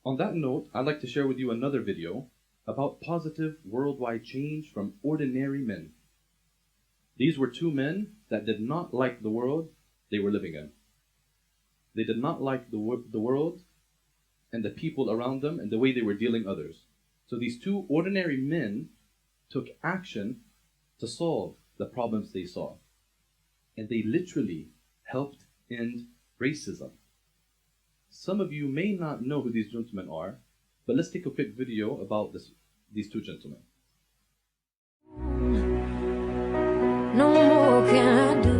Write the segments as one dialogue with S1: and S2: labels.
S1: On that note, I'd like to share with you another video about positive worldwide change from ordinary men. These were two men that did not like the world they were living in. They did not like the world and the people around them and the way they were dealing others. So these two ordinary men took action to solve the problems they saw. And they literally helped end racism. Some of you may not know who these gentlemen are, but let's take a quick video about these two gentlemen.
S2: No more can I do.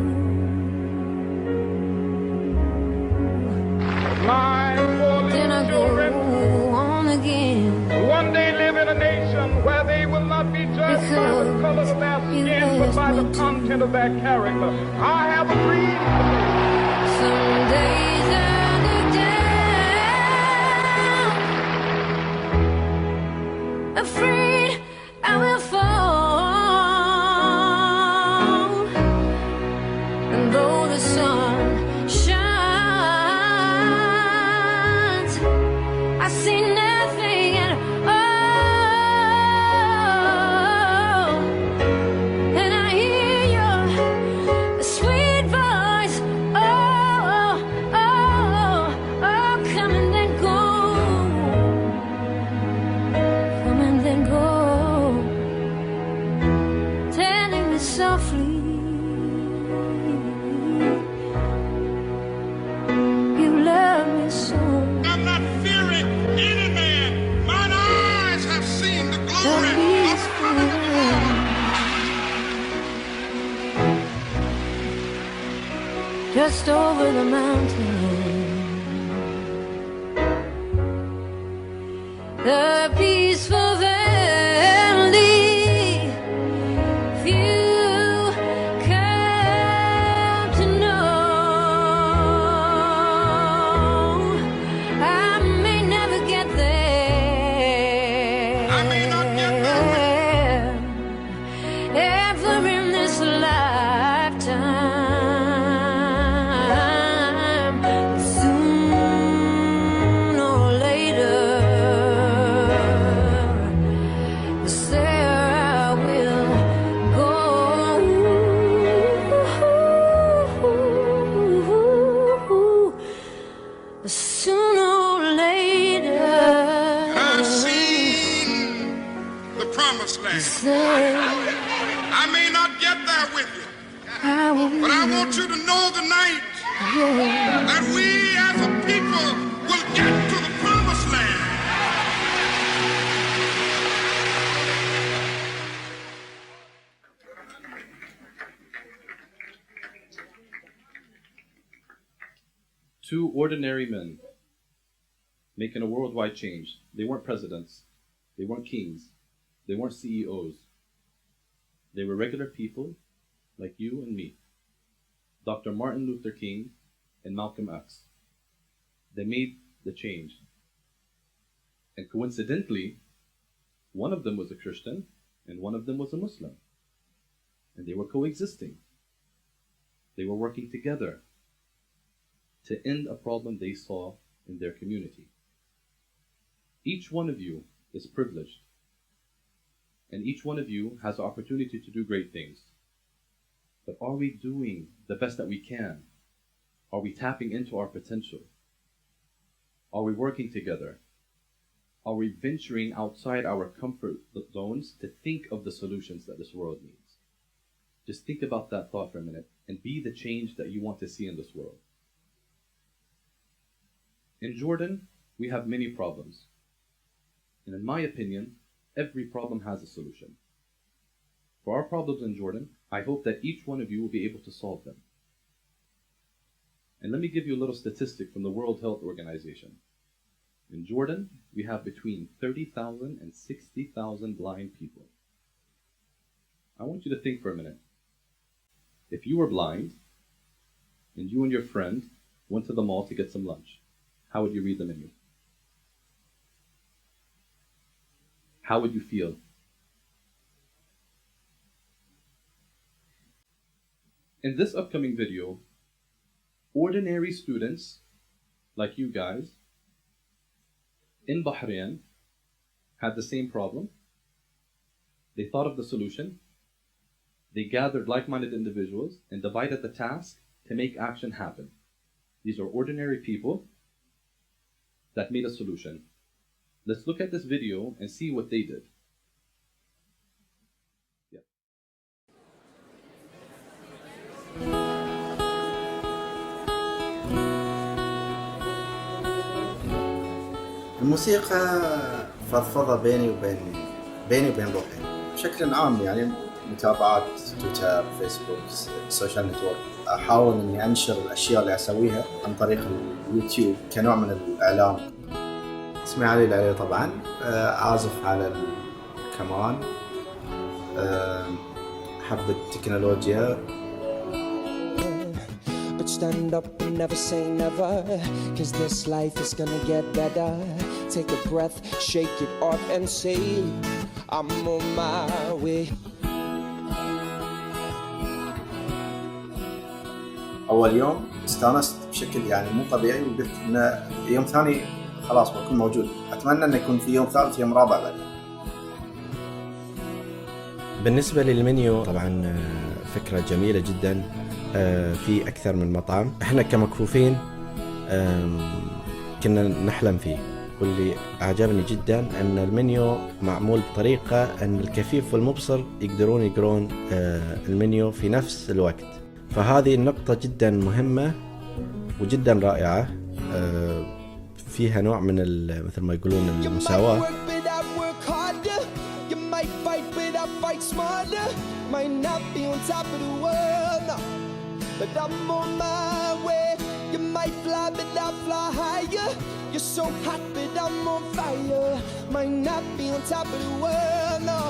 S3: My poor
S2: Then I
S3: little children
S2: go on again.
S3: will one day live in a nation where they will not be judged by the color of their skin, but by the content of their character. I have a dream.
S2: Some days I look down, afraid I will fall. And though the sun shines, I see nothing at all. And I hear your sweet voice, oh, oh, oh, come and then go, come and then go, telling me softly, you love me so.
S4: I'm not fearing any man. Mine eyes have seen the glory of
S2: Just over the mountain, the peaceful valley, few come to know. I may never get there.
S4: I may not get
S2: ever in this lifetime. Soon or later, there I will go. Sooner or later,
S4: I've seen the promised land. I may not get there with you,
S2: I will,
S4: but I want you to know tonight that we as a people will get to the promised land.
S1: Two ordinary men making a worldwide change. They weren't presidents. They weren't kings. They weren't CEOs. They were regular people like you and me. Dr. Martin Luther King and Malcolm X. They made the change. And coincidentally, one of them was a Christian and one of them was a Muslim. And they were coexisting. They were working together to end a problem they saw in their community. Each one of you is privileged, and each one of you has the opportunity to do great things. But are we doing the best that we can? Are we tapping into our potential? Are we working together? Are we venturing outside our comfort zones to think of the solutions that this world needs? Just think about that thought for a minute and be the change that you want to see in this world. In Jordan, we have many problems. And in my opinion, every problem has a solution. For our problems in Jordan, I hope that each one of you will be able to solve them. And let me give you a little statistic from the World Health Organization. In Jordan, we have between 30,000 and 60,000 blind people. I want you to think for a minute. If you were blind, and you and your friend went to the mall to get some lunch, how would you read the menu? How would you feel? In this upcoming video, ordinary students like you guys in Bahrain had the same problem. They thought of the solution. They gathered like-minded individuals and divided the task to make action happen. These are ordinary people that made a solution. Let's look at this video and see what they did.
S5: الموسيقى فضفضة بيني وبين روحي بشكل عام، يعني متابعات تويتر، فيسبوك، السوشيال نتورك. أحاول إني أنشر الأشياء اللي أسويها عن طريق اليوتيوب كنوع من الإعلام. اسمي علي العلي طبعا، عازف على الكمان، أحب التكنولوجيا.
S6: Stand up and never say never, 'cause this life is gonna get better. Take a breath, shake it off and say, I'm on my way.
S5: أول يوم استانست بشكل يعني مو طبيعي، وقلت إنه يوم ثاني خلاص بكون موجود. أتمنى إنه يكون في يوم ثالث، يوم رابع بعد.
S7: بالنسبة للمنيو طبعا فكرة جميلة جدا. في أكثر من مطعم إحنا كمكفوفين كنا نحلم فيه، واللي أعجبني جدا أن المنيو معمول بطريقة أن الكفيف والمبصر يقدرون يقرون المنيو في نفس الوقت. فهذه النقطة جدا مهمة وجدا رائعة، فيها نوع من مثل ما يقولون المساواة.
S6: But I'm on my way. You might fly, but I fly higher. You're so hot, but I'm on fire. Might not be on top of the world, no.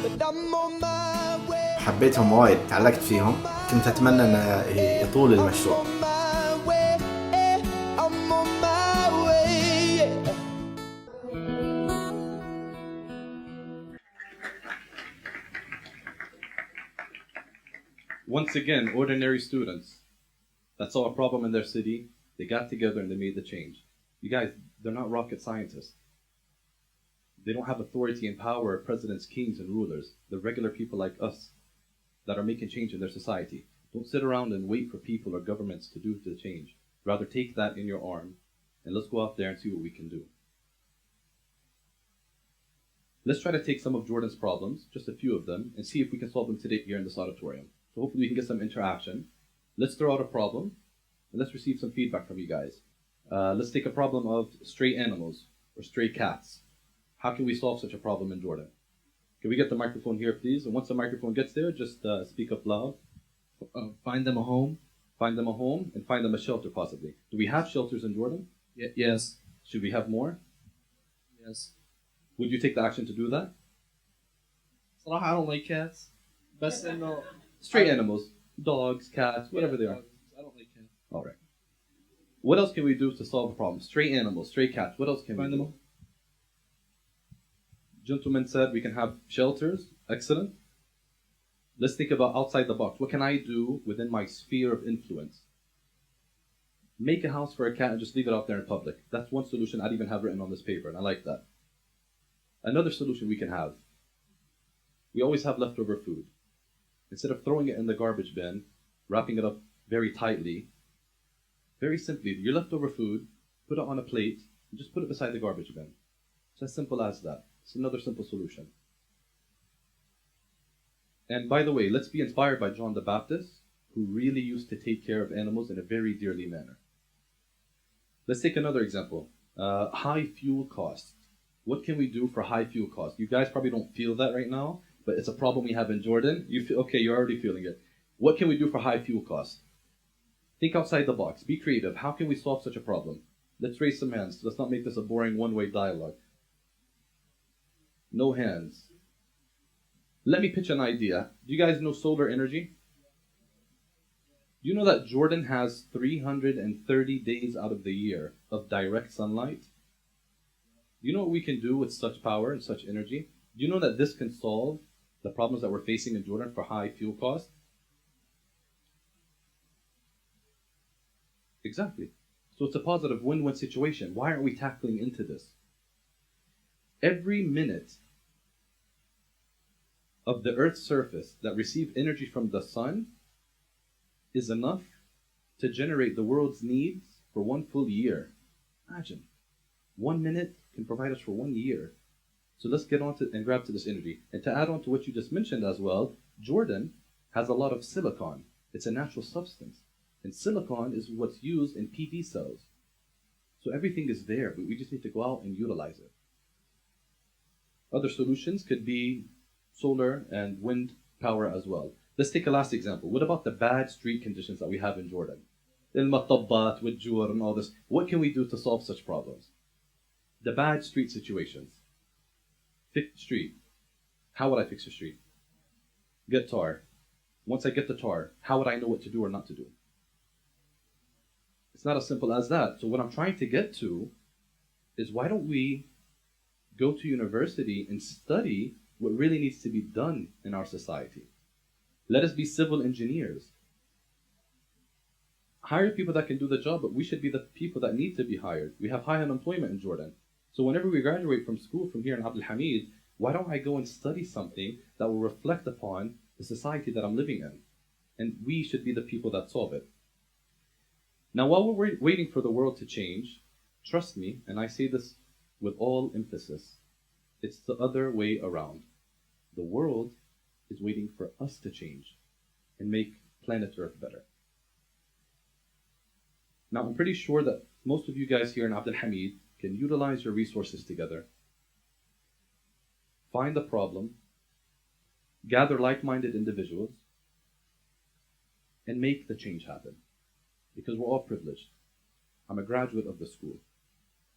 S6: But I'm on my way.
S5: حبيتهم وايد، تعلقت فيهم، كنت أتمنى أن يطول المشروع.
S1: Once again, ordinary students that saw a problem in their city, they got together and they made the change. You guys, they're not rocket scientists. They don't have authority and power of presidents, kings, and rulers. They're regular people like us that are making change in their society. Don't sit around and wait for people or governments to do the change. Rather, take that in your arm and let's go out there and see what we can do. Let's try to take some of Jordan's problems, just a few of them, and see if we can solve them today here in this auditorium. So hopefully we can get some interaction. Let's throw out a problem, and let's receive some feedback from you guys. Let's take a problem of stray animals or stray cats. How can we solve such a problem in Jordan? Can we get the microphone here, please? And once the microphone gets there, just speak up loud. Find them a home, and find them a shelter, possibly. Do we have shelters in Jordan?
S8: Yes.
S1: Should we have more?
S8: Yes.
S1: Would you take the action to do that?
S8: صراحة I don't like cats. بس إنه
S1: stray animals, dogs, cats, whatever they are.
S8: I don't like cats.
S1: All right. What else can we do to solve the problem? Stray animals, stray cats. What else can we do? Gentleman said we can have shelters. Excellent. Let's think about outside the box. What can I do within my sphere of influence? Make a house for a cat and just leave it out there in public. That's one solution I'd even have written on this paper, and I like that. Another solution we can have. We always have leftover food. Instead of throwing it in the garbage bin, wrapping it up very tightly, very simply, your leftover food, put it on a plate, and just put it beside the garbage bin. It's as simple as that. It's another simple solution. And by the way, let's be inspired by John the Baptist, who really used to take care of animals in a very dearly manner. Let's take another example. High fuel costs. What can we do for high fuel costs? You guys probably don't feel that right now, but it's a problem we have in Jordan. You feel, okay, you're already feeling it. What can we do for high fuel costs? Think outside the box. Be creative. How can we solve such a problem? Let's raise some hands. Let's not make this a boring one-way dialogue. No hands. Let me pitch an idea. Do you guys know solar energy? Do you know that Jordan has 330 days out of the year of direct sunlight? Do you know what we can do with such power and such energy? Do you know that this can solve the problems that we're facing in Jordan for high fuel costs? Exactly. So it's a positive win-win situation. Why aren't we tackling into this? Every minute of the Earth's surface that receives energy from the sun is enough to generate the world's needs for 1 full year. Imagine, 1 minute can provide us for 1 year. So let's get on to and grab to this energy. And to add on to what you just mentioned as well, Jordan has a lot of silicon. It's a natural substance. And silicon is what's used in PV cells. So everything is there, but we just need to go out and utilize it. Other solutions could be solar and wind power as well. Let's take a last example. What about the bad street conditions that we have in Jordan? المطبات والجور and all this. What can we do to solve such problems? The bad street situations. Fix the street. How would I fix the street? Get tar. Once I get the tar, how would I know what to do or not to do? It's not as simple as that. So what I'm trying to get to is, why don't we go to university and study what really needs to be done in our society? Let us be civil engineers. Hire people that can do the job, but we should be the people that need to be hired. We have high unemployment in Jordan. So whenever we graduate from school from here in Abdul Hamid, why don't I go and study something that will reflect upon the society that I'm living in? And we should be the people that solve it. Now, while we're waiting for the world to change, trust me, and I say this with all emphasis, it's the other way around. The world is waiting for us to change and make planet Earth better. Now, I'm pretty sure that most of you guys here in Abdul Hamid can utilize your resources together, find the problem, gather like-minded individuals, and make the change happen. Because we're all privileged. I'm a graduate of the school,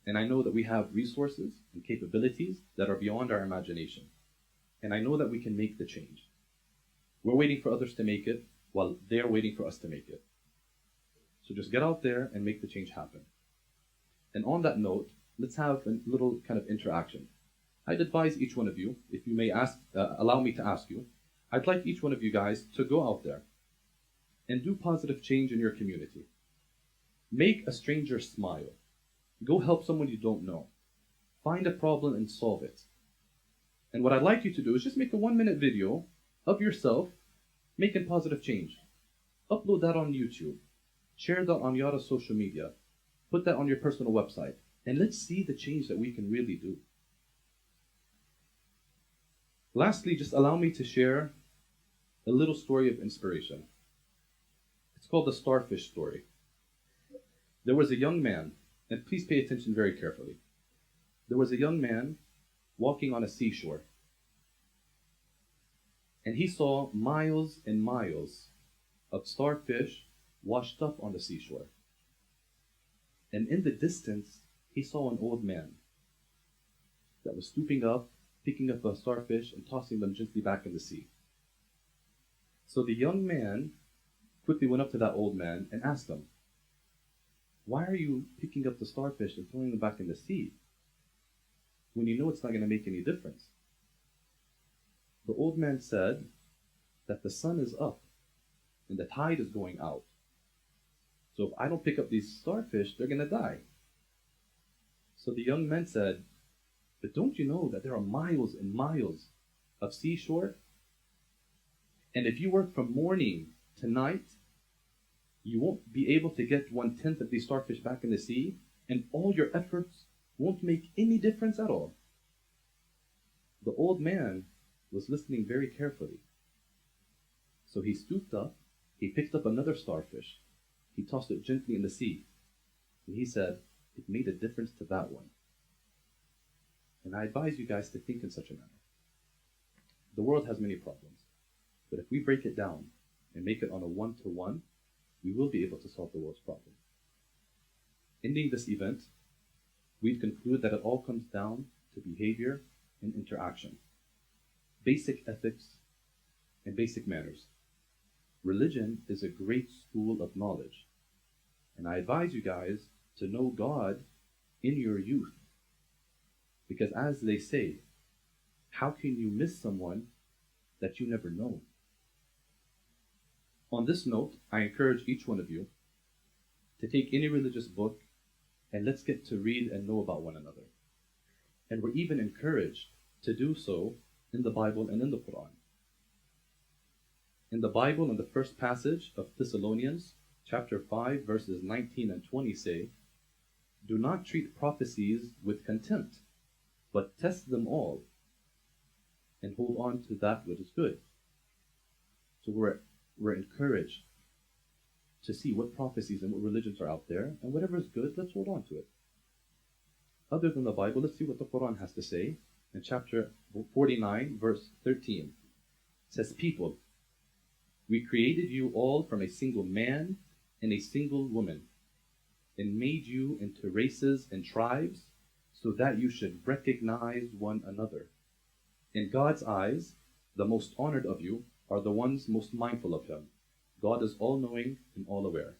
S1: and I know that we have resources and capabilities that are beyond our imagination. And I know that we can make the change. We're waiting for others to make it, while they're waiting for us to make it. So just get out there and make the change happen. And on that note, let's have a little kind of interaction. I'd advise each one of you, if you may allow me to ask you, I'd like each one of you guys to go out there and do positive change in your community. Make a stranger smile. Go help someone you don't know. Find a problem and solve it. And what I'd like you to do is just make a 1-minute video of yourself making positive change. Upload that on YouTube. Share that on YARA's social media. Put that on your personal website. And let's see the change that we can really do. Lastly, just allow me to share a little story of inspiration. It's called the starfish story. There was a young man, and please pay attention very carefully. There was a young man walking on a seashore, and he saw miles and miles of starfish washed up on the seashore. And in the distance, he saw an old man that was stooping up, picking up a starfish and tossing them gently back in the sea. So the young man quickly went up to that old man and asked him, "Why are you picking up the starfish and throwing them back in the sea when you know it's not going to make any difference?" The old man said that the sun is up and the tide is going out. So if I don't pick up these starfish, they're going to die. So the young man said, "But don't you know that there are miles and miles of seashore? And if you work from morning to night, you won't be able to get 1/10 of these starfish back in the sea, and all your efforts won't make any difference at all." The old man was listening very carefully. So he stooped up, he picked up another starfish, he tossed it gently in the sea, and he said, "It made a difference to that one." And I advise you guys to think in such a manner. The world has many problems, but if we break it down and make it on a one-to-one, we will be able to solve the world's problem. Ending this event, we'd conclude that it all comes down to behavior and interaction, basic ethics and basic manners. Religion is a great school of knowledge, and I advise you guys to know God in your youth, because as they say, how can you miss someone that you never know? On this note, I encourage each one of you to take any religious book and let's get to read and know about one another. And we're even encouraged to do so in the Bible and in the Quran. In the Bible, in the first passage of Thessalonians, chapter 5, verses 19 and 20 say, "Do not treat prophecies with contempt, but test them all, and hold on to that which is good." So we're encouraged to see what prophecies and what religions are out there, and whatever is good, let's hold on to it. Other than the Bible, let's see what the Quran has to say. In chapter 49, verse 13, it says, "People, we created you all from a single man and a single woman, and made you into races and tribes so that you should recognize one another. In God's eyes, the most honored of you are the ones most mindful of Him. God is all-knowing and all-aware."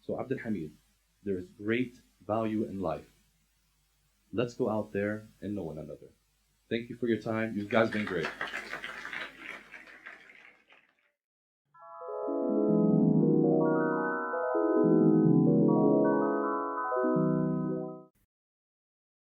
S1: So Abdul Hamid, there is great value in life. Let's go out there and know one another. Thank you for your time. You guys have been great.